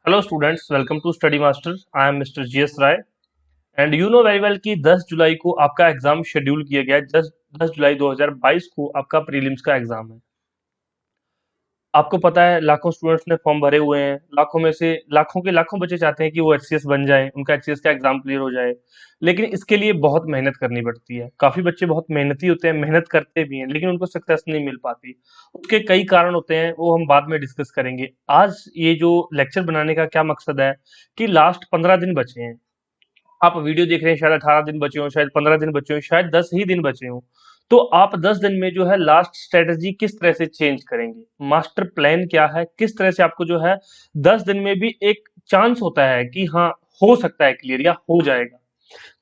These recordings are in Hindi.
Hello students, welcome to Study Master. I am Mr. GS Rai and you know very well कि 10 जुलाई को आपका एग्जाम शेड्यूल किया गया है। 10 जुलाई 2022 को आपका प्रीलिम्स का एग्जाम है। आपको पता है लाखों स्टूडेंट्स ने फॉर्म भरे हुए हैं। लाखों में से लाखों के लाखों बच्चे चाहते हैं कि वो एचसीएस बन जाए, उनका एचसीएस का एग्जाम क्लियर हो जाए। लेकिन इसके लिए बहुत मेहनत करनी पड़ती है। काफी बच्चे बहुत मेहनती होते हैं, मेहनत करते भी हैं, लेकिन उनको सक्सेस नहीं मिल पाती। उसके कई कारण होते हैं, वो हम बाद में डिस्कस करेंगे। आज ये जो लेक्चर बनाने का क्या मकसद है कि लास्ट 15 दिन बचे हैं। आप वीडियो देख रहे हैं, शायद 18 दिन बचे हों, शायद 15 दिन बचे हों, शायद 10 ही दिन बचे हों। तो आप 10 दिन में जो है लास्ट स्ट्रेटजी किस तरह से चेंज करेंगे, मास्टर प्लान क्या है, किस तरह से आपको जो है 10 दिन में भी एक चांस होता है कि हाँ, हो सकता है क्लियर या हो जाएगा।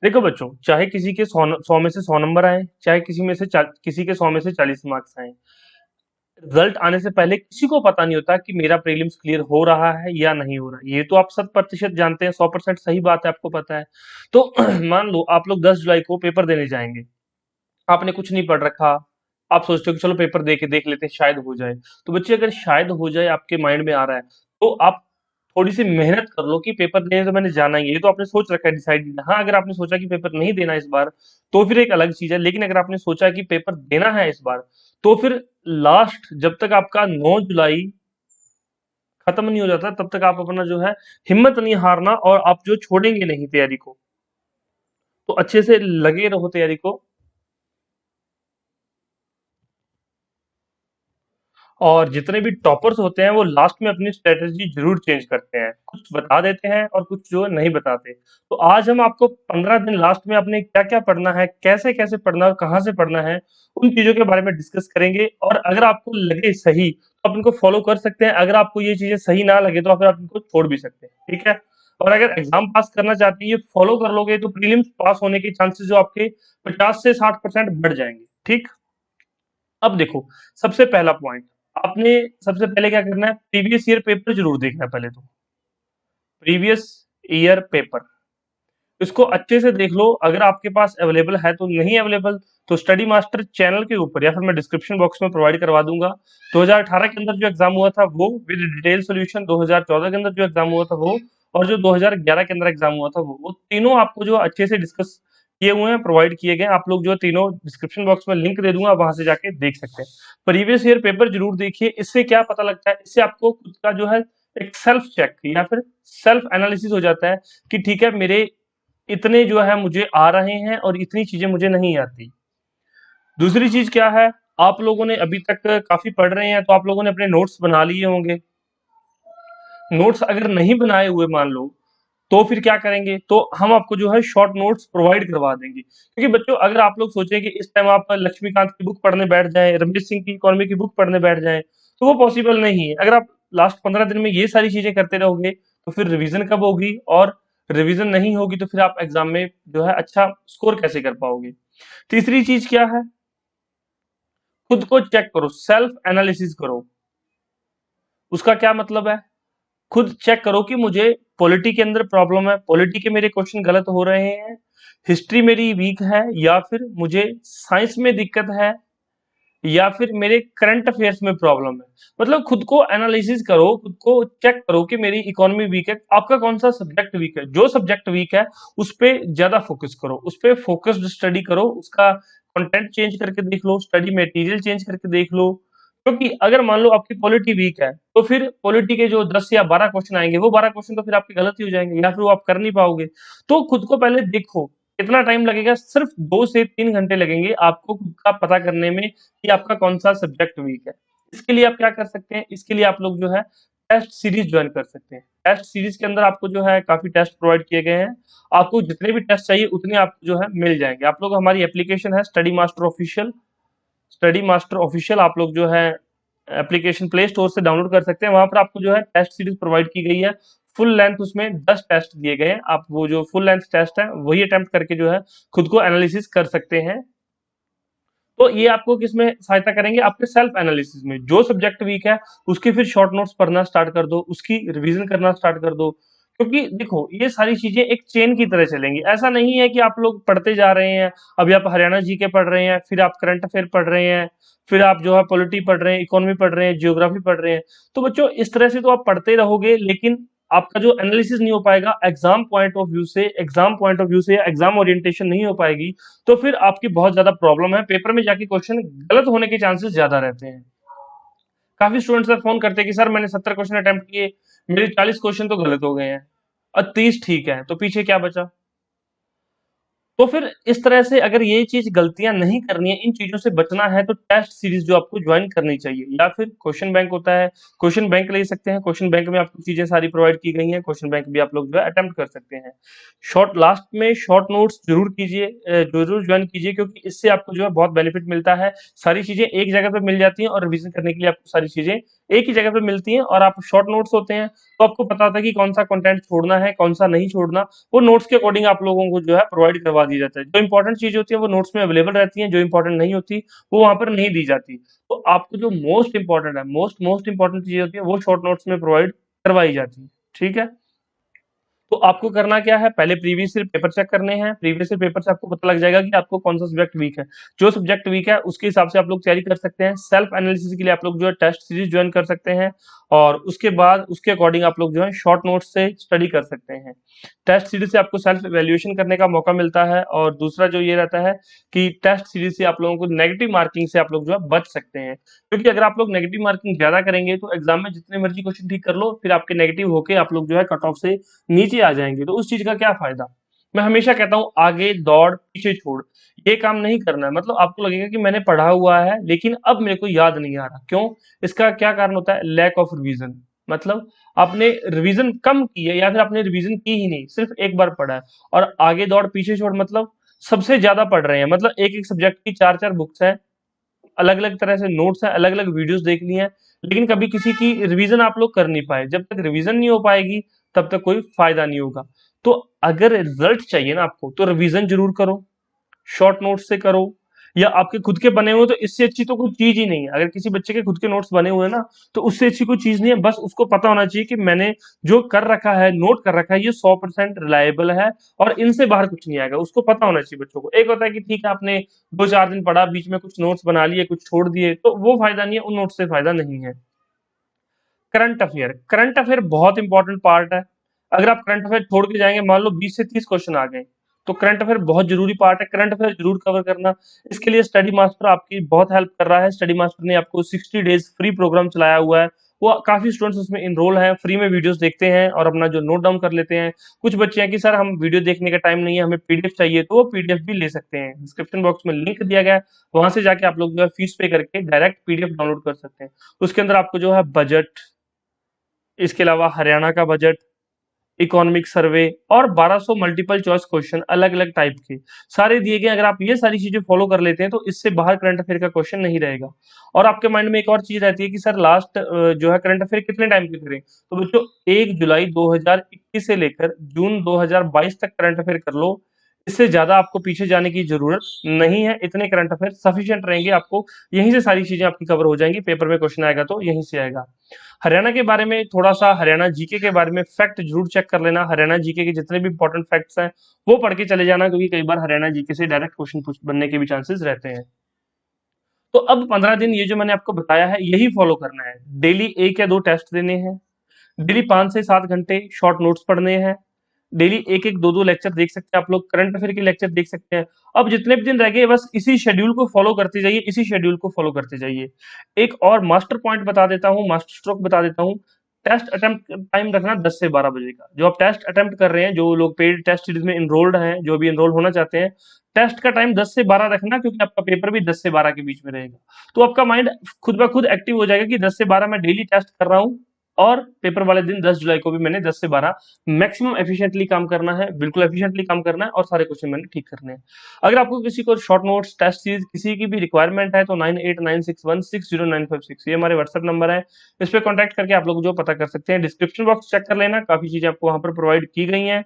देखो बच्चों, चाहे किसी के 100 में से 100 नंबर आए, चाहे किसी के 100 में से 40 मार्क्स आए, रिजल्ट आने से पहले किसी को पता नहीं होता कि मेरा प्रीलिम्स क्लियर हो रहा है या नहीं हो रहा है। ये तो आप 100% जानते हैं, 100% सही बात है, आपको पता है। तो मान लो आप लोग 10 जुलाई को पेपर देने जाएंगे, आपने कुछ नहीं पढ़ रखा, आप सोचते हो कि चलो पेपर दे के देख लेते हैं, शायद हो जाए। तो बच्चे, अगर शायद हो जाए आपके माइंड में आ रहा है, तो आप थोड़ी सी मेहनत कर लो कि पेपर देने तो मैंने जाना ही है। ये तो आपने सोच रखा है, डिसाइड। हाँ, अगर आपने सोचा कि पेपर नहीं देना इस बार, तो फिर एक अलग चीज है। लेकिन अगर आपने सोचा कि पेपर देना है इस बार, तो फिर लास्ट जब तक आपका 9 जुलाई खत्म नहीं हो जाता, तब तक आप अपना जो है हिम्मत नहीं हारना, और आप जो छोड़ेंगे नहीं तैयारी को। तो अच्छे से लगे रहो तैयारी को। और जितने भी टॉपर्स होते हैं वो लास्ट में अपनी स्ट्रेटेजी जरूर चेंज करते हैं, कुछ बता देते हैं और कुछ जो है नहीं बताते। तो आज हम आपको 15 दिन लास्ट में आपने क्या क्या पढ़ना है, कैसे कैसे पढ़ना है, कहाँ से पढ़ना है, उन चीजों के बारे में डिस्कस करेंगे। और अगर आपको लगे सही तो आप इनको फॉलो कर सकते हैं। अगर आपको ये चीजें सही ना लगे तो फिर आप इनको छोड़ भी सकते हैं, ठीक है। और अगर एग्जाम पास करना चाहते हैं, ये फॉलो कर लोगे, तो प्रीलिम्स पास होने के चांसेस जो आपके 50 से 60% बढ़ जाएंगे, ठीक। अब देखो, सबसे पहला पॉइंट, आपने सबसे पहले क्या करना है, प्रीवियस ईयर पेपर जरूर देखना है। पहले तो प्रीवियस ईयर पेपर, इसको अच्छे से देख लो। अगर आपके पास अवेलेबल है तो, नहीं अवेलेबल तो स्टडी मास्टर चैनल के ऊपर या फिर मैं डिस्क्रिप्शन बॉक्स में प्रोवाइड करवा दूंगा। 2018 के अंदर जो एग्जाम हुआ था वो विद डिटेल सोल्यूशन, 2014 के अंदर जो एग्जाम हुआ था वो, और जो 2011 के अंदर एग्जाम हुआ था वो तीनों आपको जो अच्छे से डिस्कस किए हुए हैं, प्रोवाइड किए गए। आप लोग जो तीनों डिस्क्रिप्शन बॉक्स में लिंक दे दूंगा, वहां से जाके देख सकते हैं। प्रीवियस ईयर पेपर जरूर देखिए। इससे क्या पता लगता है, इससे आपको खुद का जो है एक सेल्फ चेक या फिर सेल्फ एनालिसिस हो जाता है कि ठीक है, मेरे इतने जो है मुझे आ रहे हैं और इतनी चीजें मुझे नहीं आती। दूसरी चीज क्या है, आप लोगों ने अभी तक काफी पढ़ रहे हैं तो आप लोगों ने अपने नोट्स बना लिए होंगे। नोट्स अगर नहीं बनाए हुए मान लो, तो फिर क्या करेंगे, तो हम आपको जो है शॉर्ट नोट्स प्रोवाइड करवा देंगे। क्योंकि बच्चों, अगर आप लोग सोचें कि इस टाइम आप लक्ष्मीकांत की बुक पढ़ने बैठ जाएं, रमेश सिंह की इकोनॉमी की बुक पढ़ने बैठ जाएं, तो वो पॉसिबल नहीं है। अगर आप लास्ट 15 दिन में ये सारी चीजें करते रहोगे, तो फिर रिवीजन कब होगी, और रिवीजन नहीं होगी तो फिर आप एग्जाम में जो है अच्छा स्कोर कैसे कर पाओगे। तीसरी चीज क्या है, खुद को चेक करो, सेल्फ एनालिसिस करो। उसका क्या मतलब है, खुद चेक करो कि मुझे पॉलिटी के अंदर प्रॉब्लम है, पॉलिटी के मेरे क्वेश्चन गलत हो रहे हैं, हिस्ट्री मेरी वीक है, या फिर मुझे साइंस में दिक्कत है, या फिर मेरे करंट अफेयर्स में प्रॉब्लम है। मतलब खुद को एनालिसिस करो, खुद को चेक करो कि मेरी इकोनॉमी वीक है, आपका कौन सा सब्जेक्ट वीक है। जो सब्जेक्ट वीक है उस पे ज्यादा फोकस करो, उस पे फोकस्ड स्टडी करो, उसका कंटेंट चेंज करके देख लो, स्टडी मटेरियल चेंज करके देख लो। क्योंकि अगर मान लो आपकी पॉलिटी वीक है, तो फिर पॉलिटी के जो 10 या 12 क्वेश्चन आएंगे, वो 12 क्वेश्चन तो फिर आपके गलत ही हो जाएंगे, या फिर वो आप कर नहीं पाओगे। तो खुद को पहले देखो, कितना टाइम लगेगा, सिर्फ 2 से 3 घंटे लगेंगे आपको खुद का पता करने में कि आपका कौन सा सब्जेक्ट वीक है। इसके लिए आप क्या कर सकते हैं, इसके लिए आप लोग जो है टेस्ट सीरीज ज्वाइन कर सकते हैं। टेस्ट सीरीज के अंदर आपको जो है काफी टेस्ट प्रोवाइड किए गए हैं। आपको जितने भी टेस्ट चाहिए उतने आपको जो है मिल जाएंगे। आप लोग, हमारी एप्लीकेशन है study master official, study master official आप लोग जो है एप्लीकेशन प्ले स्टोर से डाउनलोड कर सकते हैं। वहां पर आपको जो है टेस्ट सीरीज प्रोवाइड की गई है, फुल लेंथ, उसमें 10 टेस्ट दिए गए हैं। आप वो जो फुल लेंथ टेस्ट है वही अटेम्प्ट करके जो है खुद को एनालिसिस कर सकते हैं। तो ये आपको किसमें सहायता करेंगे, आपके सेल्फ एनालिसिस में। जो सब्जेक्ट वीक है उसके फिर शॉर्ट नोट्स पढ़ना स्टार्ट कर दो, उसकी रिवीजन करना स्टार्ट कर दो। क्योंकि देखो, ये सारी चीजें एक चेन की तरह चलेंगी। ऐसा नहीं है कि आप लोग पढ़ते जा रहे हैं, अभी आप हरियाणा जीके पढ़ रहे हैं, फिर आप करंट अफेयर पढ़ रहे हैं, फिर आप जो है पॉलिटी पढ़ रहे हैं, इकोनॉमी पढ़ रहे हैं, जियोग्राफी पढ़ रहे हैं। तो बच्चों, इस तरह से तो आप पढ़ते रहोगे, लेकिन आपका जो एनालिसिस नहीं हो पाएगा एग्जाम पॉइंट ऑफ व्यू से एग्जाम ओरिएंटेशन नहीं हो पाएगी, तो फिर आपकी बहुत ज्यादा प्रॉब्लम है, पेपर में जाके क्वेश्चन गलत होने के चांसेस ज्यादा रहते हैं। काफी स्टूडेंट्स सर फोन करते हैं कि सर मैंने 70 क्वेश्चन अटेम्प्ट किए, मेरे 40 क्वेश्चन तो गलत हो गए हैं और 30 ठीक है, तो पीछे क्या बचा? तो फिर इस तरह से अगर ये चीज गलतियां नहीं करनी है, इन चीजों से बचना है, तो टेस्ट सीरीज जो आपको ज्वाइन करनी चाहिए, या फिर क्वेश्चन बैंक होता है, क्वेश्चन बैंक ले सकते हैं। क्वेश्चन बैंक में आपको चीजें सारी प्रोवाइड की गई हैं, क्वेश्चन बैंक भी आप लोग जो है अटेम्प्ट कर सकते हैं। शॉर्ट लास्ट में शॉर्ट नोट्स जरूर कीजिए, जरूर ज्वाइन कीजिए, क्योंकि इससे आपको जो है बहुत बेनिफिट मिलता है। सारी चीजें एक जगह पे मिल जाती हैं और रिवीजन करने के लिए आपको सारी चीजें एक ही जगह पे मिलती हैं, और आप शॉर्ट नोट्स होते हैं तो आपको पता होता है कि कौन सा कंटेंट छोड़ना है, कौन सा नहीं छोड़ना। वो नोट्स के अकॉर्डिंग आप लोगों को जो है प्रोवाइड करवा दी जाता है। जो इंपॉर्टेंट चीज होती है वो नोट्स में अवेलेबल रहती है, जो इंपॉर्टेंट नहीं होती वो वहां पर नहीं दी जाती। तो आपको जो मोस्ट इंपॉर्टेंट है, मोस्ट इंपॉर्टेंट चीज होती है वो शॉर्ट नोट्स में प्रोवाइड करवाई जाती है। ठीक है, तो आपको करना क्या है, पहले प्रीवियस ईयर पेपर चेक करने हैं। प्रीवियस ईयर पेपर से आपको पता लग जाएगा कि आपको कौन सा सब्जेक्ट वीक है। जो सब्जेक्ट वीक है उसके हिसाब से आप लोग तैयारी कर सकते हैं। सेल्फ एनालिसिस के लिए आप लोग जो है टेस्ट सीरीज ज्वाइन कर सकते हैं, और उसके बाद उसके अकॉर्डिंग आप लोग जो है शॉर्ट नोट्स से स्टडी कर सकते हैं। टेस्ट सीरीज से आपको सेल्फ इवैल्यूएशन करने का मौका मिलता है, और दूसरा जो ये रहता है कि टेस्ट सीरीज से आप लोगों को नेगेटिव मार्किंग से आप लोग जो है बच सकते हैं। क्योंकि अगर आप लोग नेगेटिव मार्किंग ज्यादा करेंगे तो एग्जाम में जितने मर्जी क्वेश्चन ठीक कर लो, फिर आपके नेगेटिव होके आप लोग जो है कट ऑफ से नीचे आ जाएंगे, तो उस चीज का क्या फायदा? मैं हमेशा कहता हूं आगे दौड़ पीछे छोड़, ये काम नहीं करना है। मतलब आपको लगेगा कि मैंने पढ़ा हुआ है लेकिन अब मेरे को याद नहीं आ रहा, क्यों? इसका क्या कारण होता है? Lack of revision. मतलब आपने रिवीजन कम की है, या फिर आपने रिवीजन की ही नहीं, सिर्फ एक बार पढ़ा है। और आगे दौड़ पीछे छोड़ मतलब सबसे ज्यादा पढ़ रहे हैं, मतलब एक एक सब्जेक्ट की चार चार बुक्स है, अलग अलग तरह से नोट्स हैं, अलग अलग वीडियोस देख ली हैं, लेकिन कभी किसी की रिवीजन आप लोग कर नहीं पाए। जब तक रिवीजन नहीं हो पाएगी तब तक कोई फायदा नहीं होगा। तो अगर रिजल्ट चाहिए ना आपको, तो रिवीजन जरूर करो, शॉर्ट नोट्स से करो, या आपके खुद के बने हुए, तो इससे अच्छी तो कोई चीज ही नहीं है। अगर किसी बच्चे के खुद के नोट्स बने हुए हैं ना, तो उससे अच्छी कोई चीज नहीं है। बस उसको पता होना चाहिए कि मैंने जो कर रखा है, नोट कर रखा है, ये 100% रिलायबल है और इनसे बाहर कुछ नहीं आएगा। उसको पता होना चाहिए बच्चों को। एक होता है कि ठीक है आपने 2-4 दिन पढ़ा, बीच में कुछ नोट्स बना लिए, कुछ छोड़ दिए, तो वो फायदा नहीं है, उन नोट्स से फायदा नहीं है। करंट अफेयर बहुत इंपॉर्टेंट पार्ट है। अगर आप करंट अफेयर छोड़ के जाएंगे, मान लो 20 से 30 क्वेश्चन आ गए, तो करंट अफेयर बहुत जरूरी पार्ट है। करंट अफेयर जरूर कवर करना। इसके लिए स्टडी मास्टर आपकी बहुत हेल्प कर रहा है। स्टडी मास्टर ने आपको 60 डेज फ्री प्रोग्राम चलाया हुआ है। वो काफी स्टूडेंट्स उसमें इनरोल हैं, फ्री में वीडियोस देखते हैं और अपना जो नोट डाउन कर लेते हैं। कुछ बच्चे हैं कि सर हम वीडियो देखने का टाइम नहीं है, हमें पीडीएफ चाहिए, तो वो पीडीएफ भी ले सकते हैं। डिस्क्रिप्शन बॉक्स में लिंक दिया गया है, वहां से जाके आप लोग जो है फीस पे करके डायरेक्ट पीडीएफ डाउनलोड कर सकते हैं। उसके अंदर आपको जो है बजट, इसके अलावा हरियाणा का बजट, इकोनॉमिक सर्वे और 1200 मल्टीपल चॉइस क्वेश्चन अलग अलग टाइप के सारे दिए गए। अगर आप ये सारी चीजें फॉलो कर लेते हैं तो इससे बाहर करंट अफेयर का क्वेश्चन नहीं रहेगा। और आपके माइंड में एक और चीज रहती है कि सर लास्ट जो है करंट अफेयर कितने टाइम के करें, तो बच्चों 1 जुलाई 2021 से लेकर जून 2022 तक करंट अफेयर कर लो। इससे ज्यादा आपको पीछे जाने की जरूरत नहीं है, इतने करंट अफेयर सफिशिएंट रहेंगे आपको। यहीं से सारी चीजें आपकी कवर हो जाएंगी, पेपर में क्वेश्चन आएगा तो यहीं से आएगा। हरियाणा के बारे में थोड़ा सा, हरियाणा जीके के बारे में फैक्ट जरूर चेक कर लेना। हरियाणा जीके के जितने भी इंपॉर्टेंट फैक्ट्स हैं वो पढ़ के चले जाना, क्योंकि कई बार हरियाणा जीके से डायरेक्ट क्वेश्चन बनने के भी चांसेस रहते हैं। तो अब 15 दिन ये जो मैंने आपको बताया है यही फॉलो करना है। डेली 1 या 2 टेस्ट देने हैं, डेली 5 से 7 घंटे शॉर्ट नोट्स पढ़ने हैं, डेली एक एक दो दो लेक्चर देख सकते हैं आप लोग, करंट अफेयर के लेक्चर देख सकते हैं। अब जितने भी दिन रह गए बस इसी शेड्यूल को फॉलो करते जाइए, इसी शेड्यूल को फॉलो करते जाइए। एक और मास्टर पॉइंट बता देता हूँ, मास्टर स्ट्रोक बता देता हूँ। टेस्ट अटेम्प्ट टाइम रखना 10 से 12 बजे का। जो आप टेस्ट अटेम्प्ट कर रहे हैं, जो लोग पेड टेस्ट सीरीज में इनरोल्ड हैं, जो भी इनरोल होना चाहते हैं, टेस्ट का टाइम 10 से 12 रखना, क्योंकि आपका पेपर भी 10 से 12 के बीच में रहेगा। तो आपका माइंड खुद ब खुद एक्टिव हो जाएगा कि 10 से 12 मैं डेली टेस्ट कर रहा हूँ, और पेपर वाले दिन 10 जुलाई को भी मैंने 10 से 12 मैक्सिमम एफिशिएंटली काम करना है, बिल्कुल एफिशिएंटली काम करना है, और सारे क्वेश्चन मैंने ठीक करने हैं। अगर आपको किसी को शॉर्ट नोट्स, टेस्ट सीरीज किसी की भी रिक्वायरमेंट है, तो 9896160956 ये हमारे व्हाट्सएप नंबर है। इस पे कांटेक्ट करके आप लोग जो पता कर सकते हैं। डिस्क्रिप्शन बॉक्स चेक कर लेना, काफी चीजें आपको वहां पर प्रोवाइड की गई हैं।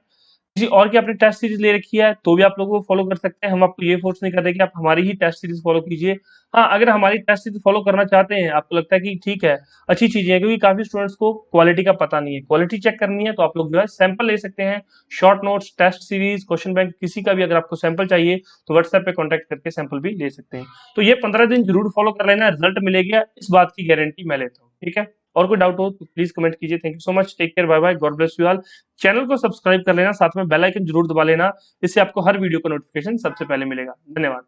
किसी और की आपने टेस्ट सीरीज ले रखी है तो भी आप लोगों को फॉलो कर सकते हैं। हम आपको ये फोर्स नहीं कर रहे कि आप हमारी ही टेस्ट सीरीज फॉलो कीजिए। हाँ, अगर हमारी टेस्ट सीरीज फॉलो करना चाहते हैं, आपको लगता है कि ठीक है, अच्छी चीजें हैं, क्योंकि काफी स्टूडेंट्स को क्वालिटी का पता नहीं है, क्वालिटी चेक करनी है, तो आप लोग जो है सैंपल ले सकते हैं। Short notes, test series, question bank, किसी का भी अगर आपको सैंपल चाहिए तो व्हाट्सएप पे कॉन्टेक्ट करके सैंपल भी ले सकते हैं। तो ये 15 दिन जरूर फॉलो कर लेना, रिजल्ट मिलेगा, इस बात की गारंटी मैं लेता हूँ। ठीक है। और कोई डाउट हो तो प्लीज कमेंट कीजिए। Thank you so much, take care, bye bye, god bless you all. Channel को सब्सक्राइब कर लेना, साथ में बेल आइकन जरूर दबा लेना, इससे आपको हर वीडियो का नोटिफिकेशन सबसे पहले मिलेगा। धन्यवाद।